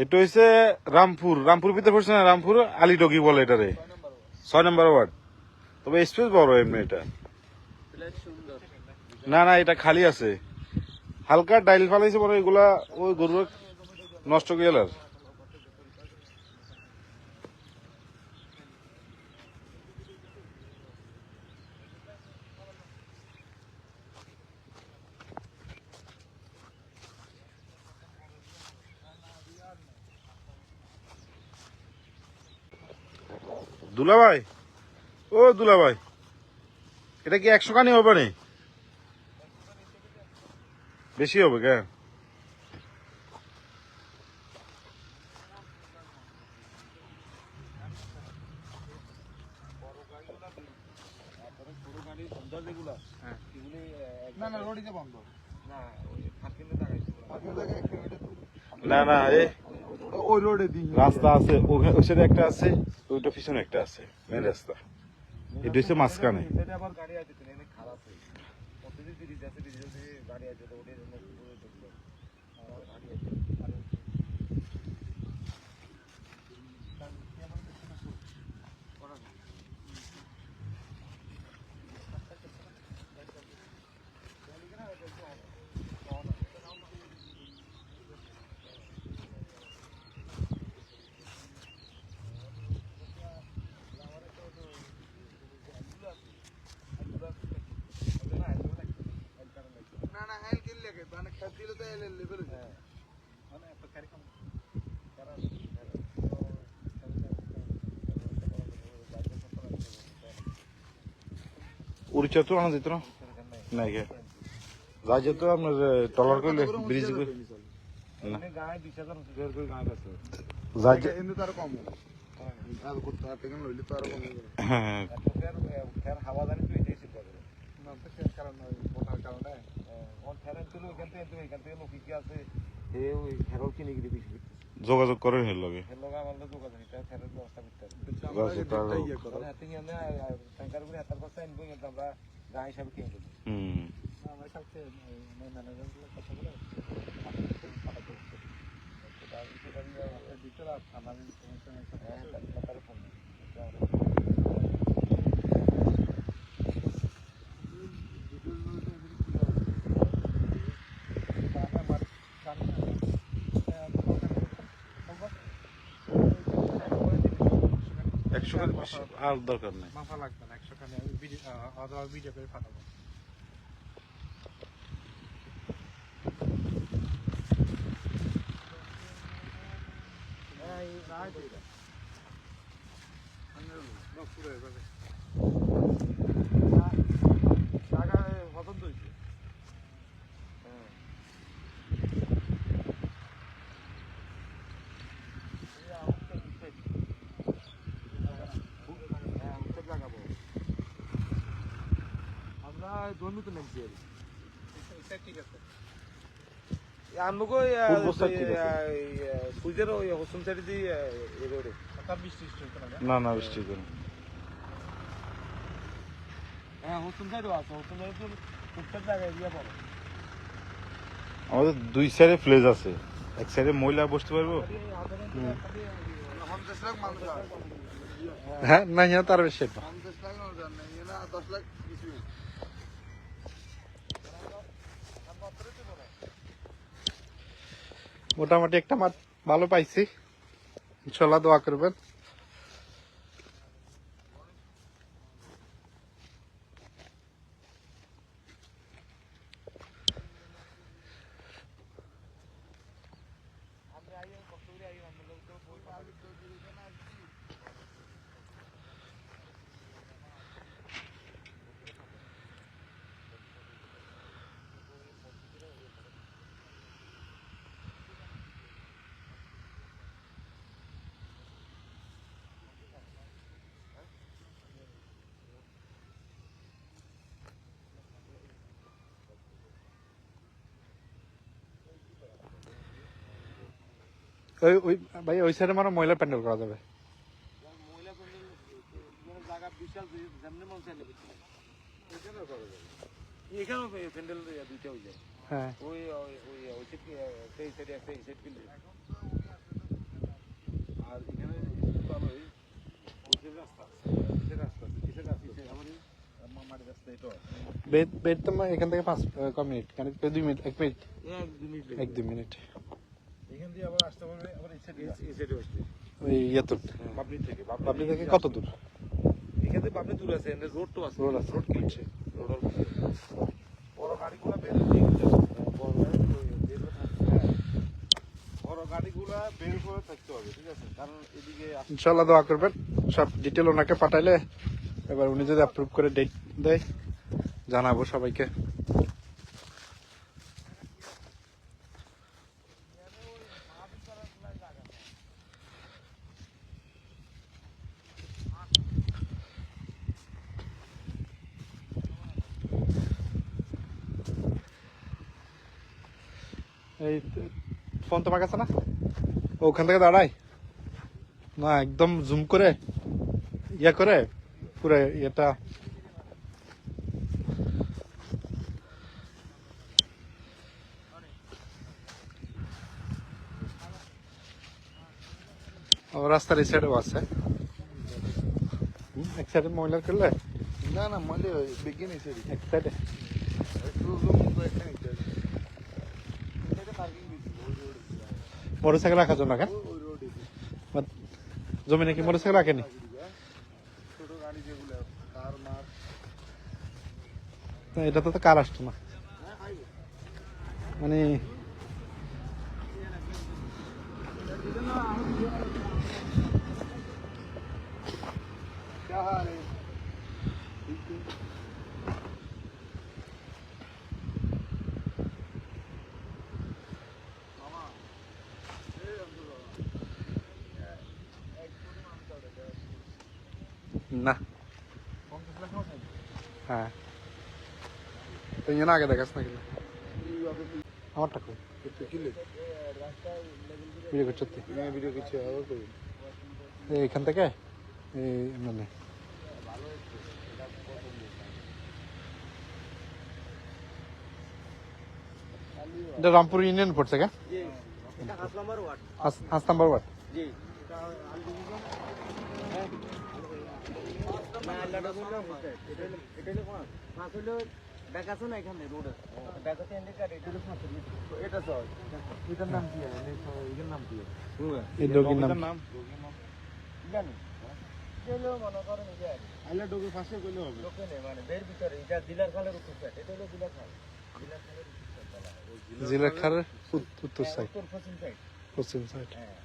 এটা হচ্ছে রামপুর ভিতরে পড়ছে না, রামপুর আলিটকি বলে এটারে, 6 নম্বর ওয়ার্ড। তবে স্পেস বড় এমনি এটা। না এটা খালি আছে, হালকা ডাইল ফালাইছে বড়, এগুলা ওই গরু নষ্ট করে গেল। দুলাভাই, ও দুলাভাই, এটা কি 100 খানি হবে না? বেশি হবে কে? না ওই রোডে রাস্তা আছে, ওই সাইডে একটা আছে, ওইটা পিছনে একটা আছে, মেন রাস্তা। এটা হচ্ছে মাঝখানে। উড়িষ্যা তো আনা যেত না, নাই কে যা যেত আপনার টলার করলে ব্রিজ যোগাযোগ করেন এর লগে আর দরকার নেই। মাফা লাগবে না 100 খানি, আমি ভিডিও করে পাঠাবো। না বৃষ্টি আমাদের 2 সাইডে প্লেস আছে, এক সাইডে মহিলা বসতে পারবো। হ্যাঁ না তার বেশি মোটামুটি একটা মাঠ ভালো পাইছি, ইনশাল্লাহ দোয়া করবেন। ভাই ওই সাইডে মানে মহিলা প্যান্ডেল করা যাবে। হ্যাঁ আর এখানে ভালো ওইসব রাস্তা আছে, কিসের রাস্তা আছে, কিসের রাস্তা আছে, আমাদের মামার রাস্তা এটা বেড তো এখান থেকে 5 মিনিট, মানে 2 মিনিট, 1 মিনিট, 1-2 মিনিট। এখান দিয়ে আবার আসতে পারবে, আবার এই সাইডে আসবে ওই ইয়েত বাবলি থেকে বাবলি থেকে কত দূর? এখান থেকে বাবলি দূর আছে, এখানে রোড তো আছে, রোড আছে। রোড কিনছে রোড বড় গাড়িগুলো বের হয়ে গেছে, বড় গাড়িগুলা বের করে থাকতে হবে, ঠিক আছে, কারণ এদিকে ইনশাআল্লাহ দোয়া করবেন, সব ডিটেল ওনাকে পাঠাইলে এবার উনি যদি অ্যাপ্রুভ করে ডেট দেয় জানাবো সবাইকে। এই ফোন তোমার কাছে না? ওখান থেকে দাঁড়াই না, একদম জুম করে ইয়া করে পুরো এটা রাস্তার এই সাইডেও আছে। এক সাইডে ময়লা করলে না না মানে বেগিন এসে এক সাইডে একটু জুম করে এখানে মোটরসাইকেল রাখার জন্য কেন ওই রোডে জমি নাকি মোটরসাইকেল রাখেনি? ছোট গাড়ি যেগুলো কার মার তো এটা তো কার আসতো না, মানে না। হ্যাঁ তুই না আগে দেখাস না কিন্তু আমারটা কই ভিডিও করছো তুই? ভিডিও কিছু আবার করি এইখান থেকে এই মানে এটা রামপুর ইউনিয়ন পড়ছে কে? 5 নাম্বার ওয়ার্ড। এটা স্যার এটার নাম কি এটার নাম কি এই ডগির নাম নাম জানি আইলা ডগে ফাঁসে কইলে হবে মানে বের ভিতরে এটা দিলার খালের উত্তর সাইড, এটা হলো দিলার খাল, দিলার খালের উত্তর সাইড, জেলাখার উত্তর সাইড, উত্তর পশ্চিম সাইড, পশ্চিম সাইড। হ্যাঁ